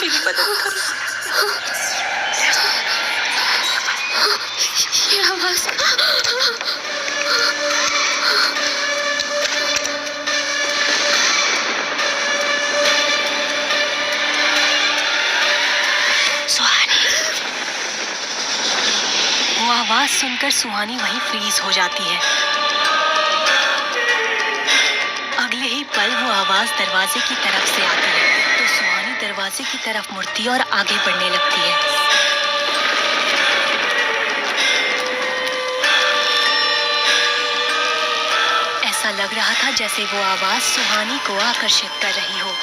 मेरी मदद करो। ये आवाज वो आवाज सुनकर सुहानी वहीं फ्रीज हो जाती है। अगले ही पल वो आवाज दरवाजे की तरफ से आती है तो सुहानी दरवाजे की तरफ मुड़ती है और आगे बढ़ने लगती है। ऐसा लग रहा था जैसे वो आवाज सुहानी को आकर्षित कर रही हो।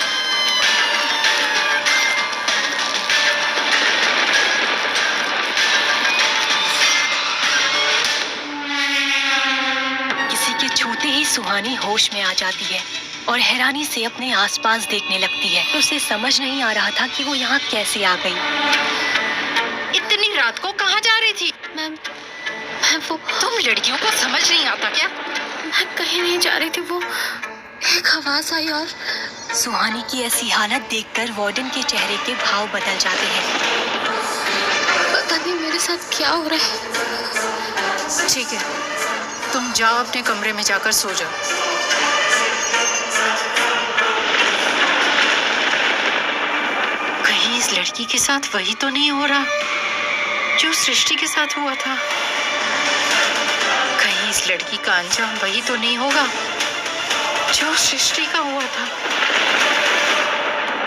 छूते ही सुहानी होश में आ जाती है और हैरानी से अपने आसपास देखने लगती है। तो उसे समझ नहीं आ रहा था कि वो यहाँ कैसे आ गई। इतनी रात को कहाँ जा रही थी? मैं वो तुम लड़कियों को समझ नहीं आता क्या? मैं कहीं नहीं जा रही थी, वो एक आवाज आई और सुहानी की ऐसी हालत देखकर वार्डन के चेहरे के भाव बदल जाते हैं। पता नहीं मेरे साथ क्या हो रहा है। ठीक है, तुम जाओ अपने कमरे में जाकर सो जाओ। कहीं इस लड़की के साथ वही तो नहीं हो रहा जो सृष्टि के साथ हुआ था? कहीं इस लड़की का अंजाम वही तो नहीं होगा जो सृष्टि का हुआ था?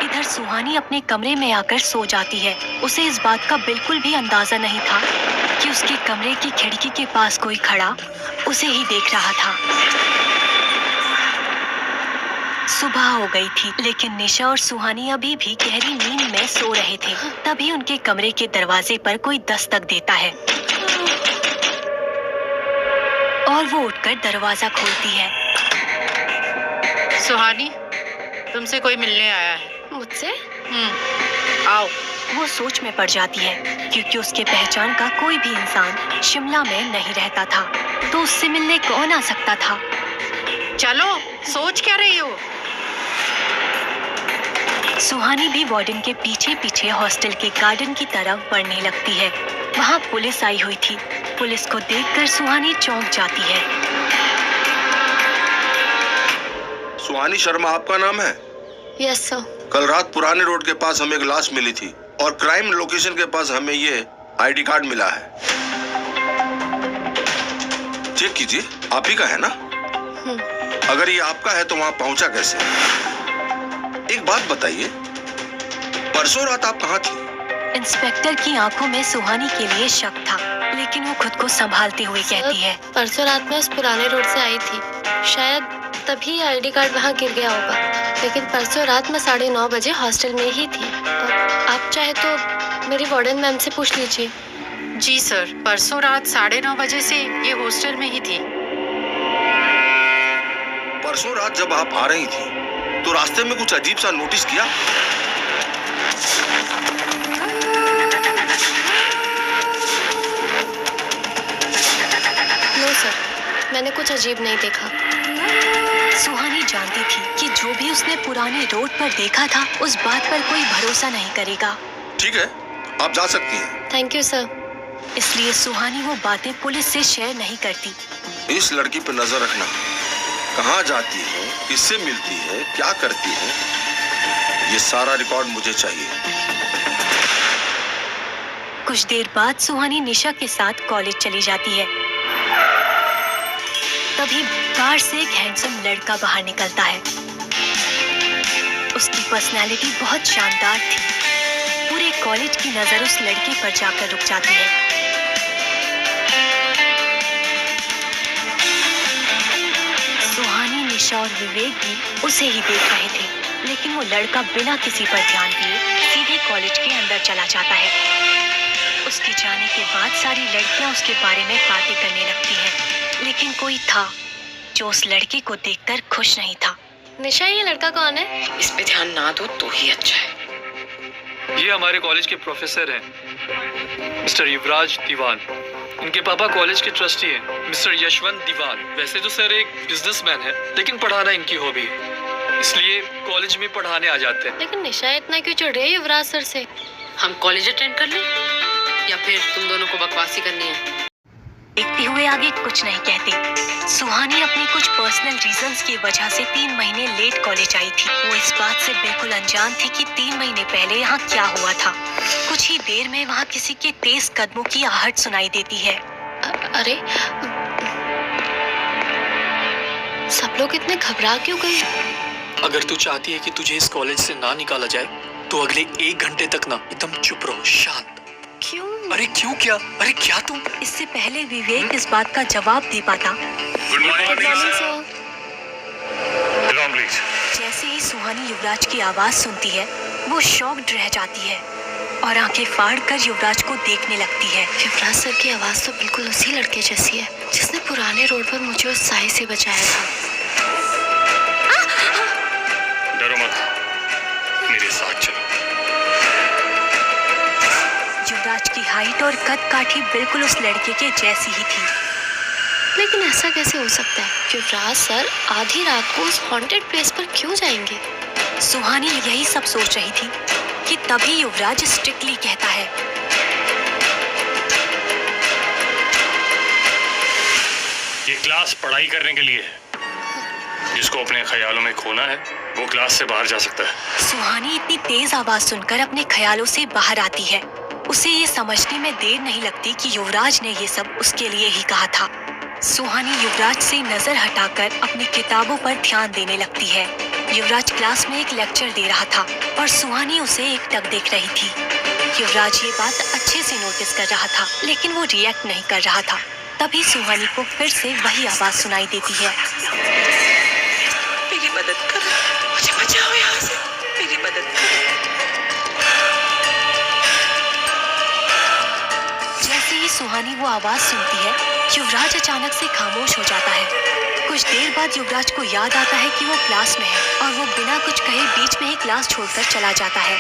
इधर सुहानी अपने कमरे में आकर सो जाती है। उसे इस बात का बिल्कुल भी अंदाजा नहीं था कि उसके कमरे की खिड़की के पास कोई खड़ा उसे ही देख रहा था। सुबह हो गई थी लेकिन निशा और सुहानी अभी भी गहरी नींद में सो रहे थे। तभी उनके कमरे के दरवाजे पर कोई दस्तक देता है और वो उठकर दरवाजा खोलती है। सुहानी, तुमसे कोई मिलने आया है। मुझसे? आओ। वो सोच में पड़ जाती है क्योंकि उसके पहचान का कोई भी इंसान शिमला में नहीं रहता था, तो उससे मिलने कौन आ सकता था। चलो, सोच क्या रही हो? सुहानी भी वार्डन के पीछे पीछे हॉस्टल के गार्डन की तरफ बढ़ने लगती है। वहाँ पुलिस आई हुई थी। पुलिस को देखकर सुहानी चौंक जाती है। सुहानी शर्मा आपका नाम है? Yes sir. कल रात पुराने रोड के पास हमें एक लाश मिली थी और क्राइम लोकेशन के पास हमें ये आईडी कार्ड मिला है। चेक कीजिए, आप ही का है ना? अगर ये आपका है तो वहाँ पहुंचा कैसे? एक बात बताइए, परसों रात आप कहाँ थी? इंस्पेक्टर की आंखों में सुहानी के लिए शक था, लेकिन वो खुद को संभालते हुए कहती है, परसों रात में उस पुराने रोड से आई थी, शायद तभी आईडी कार्ड वहाँ गिर गया होगा। लेकिन परसों रात में 9:30 बजे हॉस्टल में ही थी। आप चाहे तो मेरी वार्डन मैम से पूछ लीजिए। जी सर, परसों रात 9:30 बजे से ये हॉस्टल में ही थी। परसों रात जब आप आ रही थी तो रास्ते में कुछ अजीब सा नोटिस किया? नो सर, मैंने कुछ अजीब नहीं देखा। सुहानी जानती थी कि जो भी उसने पुराने रोड पर देखा था उस बात पर कोई भरोसा नहीं करेगा। ठीक है, आप जा सकती हैं। Thank you sir. इसलिए सुहानी वो बातें पुलिस से शेयर नहीं करती। इस लड़की पर नजर रखना, कहाँ जाती है, किससे मिलती है, क्या करती है, ये सारा रिकॉर्ड मुझे चाहिए। कुछ देर बाद सुहानी निशा के साथ कॉलेज चली जाती है। तभी कार से एक हैंडसम लड़का बाहर निकलता है। उसकी पर्सनालिटी बहुत शानदार थी। पूरे कॉलेज की नजर उस लड़के पर जाकर रुक जाती है। सुहानी, निशा और विवेक भी उसे ही देख रहे थे, लेकिन वो लड़का बिना किसी पर ध्यान दिए सीधे कॉलेज के अंदर चला जाता है। उसके जाने के बाद सारी लड़कियां उसके बारे में बातें करने लगती हैं, लेकिन कोई था जो उस लड़के को देखकर खुश नहीं था। निशा, ये लड़का कौन है? इस पे ध्यान ना दो तो ही अच्छा है। ये हमारे कॉलेज के प्रोफेसर हैं, मिस्टर युवराज दीवान। इनके पापा कॉलेज के ट्रस्टी हैं, मिस्टर यशवंत दीवान। वैसे तो सर एक बिजनेसमैन है, लेकिन पढ़ाना इनकी हॉबी है। इसलिए कॉलेज में पढ़ाने आ जाते हैं। लेकिन निशा इतना क्यों चिढ़ रही है युवराज सर से? हम कॉलेज अटेंड कर लें या फिर तुम दोनों को बकवासी करनी है? देखते हुए आगे कुछ नहीं कहते। सुहानी अपनी कुछ पर्सनल रीजंस की वजह से 3 महीने लेट कॉलेज आई थी। वो इस बात से बिल्कुल अनजान थी कि 3 महीने पहले यहाँ क्या हुआ था। कुछ ही देर में वहाँ किसी के तेज कदमों की आहट सुनाई देती है। अरे सब लोग इतने घबरा क्यों गए? अगर तू चाहती है कि तुझे इस कॉलेज से ना निकाला जाए तो अगले 1 घंटे तक ना एकदम चुप रहो, शांत। क्यों? अरे क्यों क्या? अरे क्या तुम? इससे पहले विवेक इस बात का जवाब दे पाता, गुड मॉर्निंग सर। प्लीज। जैसे ही सुहानी युवराज की आवाज सुनती है वो शॉक्ड रह जाती है और आंखें फाड़ कर युवराज को देखने लगती है। युवराज सर की आवाज तो बिल्कुल उसी लड़के जैसी है जिसने पुराने रोड पर मुझे उस साई से बचाया था। डरो मत, मेरे साथ चलो। युवराज की हाइट और कद काठी बिल्कुल उस लड़के के जैसी ही थी। लेकिन ऐसा कैसे हो सकता है? युवराज सर आधी रात को उस हॉन्टेड प्लेस पर क्यों जाएंगे? सुहानी यही सब सोच रही थी कि तभी युवराज स्ट्रिक्टली कहता है, ये क्लास पढ़ाई करने के लिए है। जिसको अपने ख्यालों में खोना है वो क्लास से बाहर जा सकता है। सुहानी इतनी तेज आवाज सुनकर अपने ख्यालों से बाहर आती है। उसे ये समझने में देर नहीं लगती कि युवराज ने ये सब उसके लिए ही कहा था। सुहानी युवराज से नजर हटाकर अपनी किताबों पर ध्यान देने लगती है। युवराज क्लास में एक लेक्चर दे रहा था और सुहानी उसे एकटक देख रही थी। युवराज ये बात अच्छे से नोटिस कर रहा था लेकिन वो रिएक्ट नहीं कर रहा था। तभी सुहानी को फिर से वही आवाज सुनाई देती है, मेरी मदद करो, मुझे बचाओ यहाँ से, मेरी मदद करो। जैसे ही सुहानी वो आवाज सुनती है युवराज अचानक से खामोश हो जाता है। कुछ देर बाद युवराज को याद आता है कि वो क्लास में है और वो बिना कुछ कहे बीच में ही क्लास छोड़कर चला जाता है।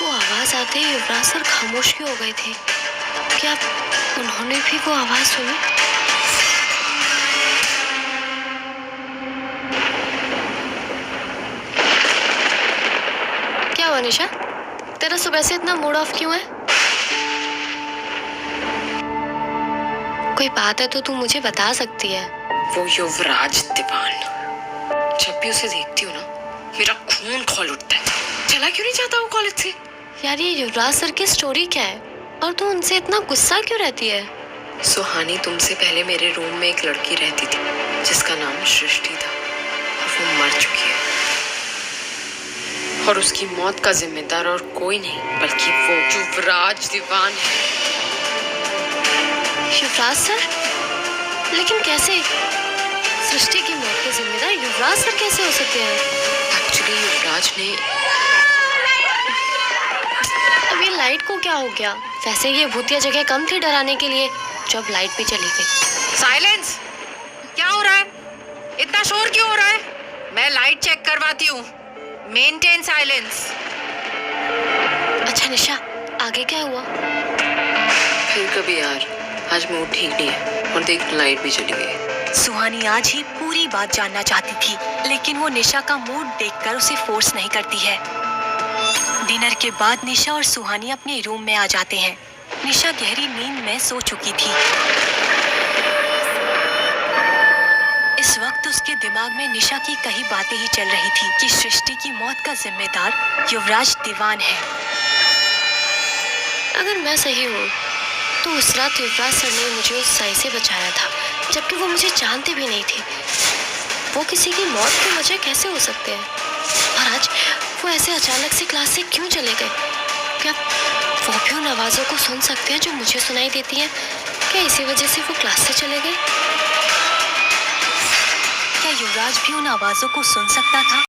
वो आवाज आते ही युवराज सर खामोश क्यों हो गए थे? क्या उन्होंने भी वो आवाज सुनी? क्या हुआ निशा, तेरा सुबह से इतना मूड ऑफ क्यों है? कोई बात है तो तू मुझे बता सकती है। वो युवराज दीवान, जब भी उसे देखती हूँ ना मेरा खून खौल उठता है। चला क्यों नहीं जाता वो कॉलेज से? यार ये युवराज सर की स्टोरी क्या है और तू उनसे इतना गुस्सा क्यों रहती है? सुहानी, तुमसे पहले मेरे रूम में एक लड़की रहती थी जिसका नाम सृष्टि था और वो मर चुकी है। और उसकी मौत का जिम्मेदार और कोई नहीं बल्कि वो युवराज दीवान है। युवराज सर? लेकिन कैसे? सृष्टि की मौत के जिम्मेदार युवराज सर कैसे हो सकते हैं? एक्चुअली युवराज ने... अब ये लाइट को क्या हो गया? वैसे ये भूतिया जगह कम थी डराने के लिए जब लाइट भी चली गई। साइलेंस! क्या हो रहा है? इतना शोर क्यों हो रहा है? मैं लाइट चेक करवाती हूँ। Maintain silence. अच्छा निशा, आगे क्या हुआ? फिर कभी यार, आज मूड ठीक नहीं है और देख लाइट भी चली गई। सुहानी आज ही पूरी बात जानना चाहती थी लेकिन वो निशा का मूड देखकर उसे फोर्स नहीं करती है। डिनर के बाद निशा और सुहानी अपने रूम में आ जाते हैं। निशा गहरी नींद में सो चुकी थी। इस वक्त उसके दिमाग में निशा की कई बातें ही चल रही थी कि सृष्टि की मौत का जिम्मेदार युवराज दीवान है। अगर मैं सही हूँ तो उस रात युवराज सर ने मुझे उस साई से बचाया था जबकि वो मुझे जानते भी नहीं थे। वो किसी की मौत की वजह कैसे हो सकते हैं? और आज वो ऐसे अचानक से क्लास से क्यों चले गए? क्या वो भी उन आवाज़ों को सुन सकते हैं जो मुझे सुनाई देती हैं? क्या इसी वजह से वो क्लास से चले गए? क्या युवराज भी उन आवाजों को सुन सकता था?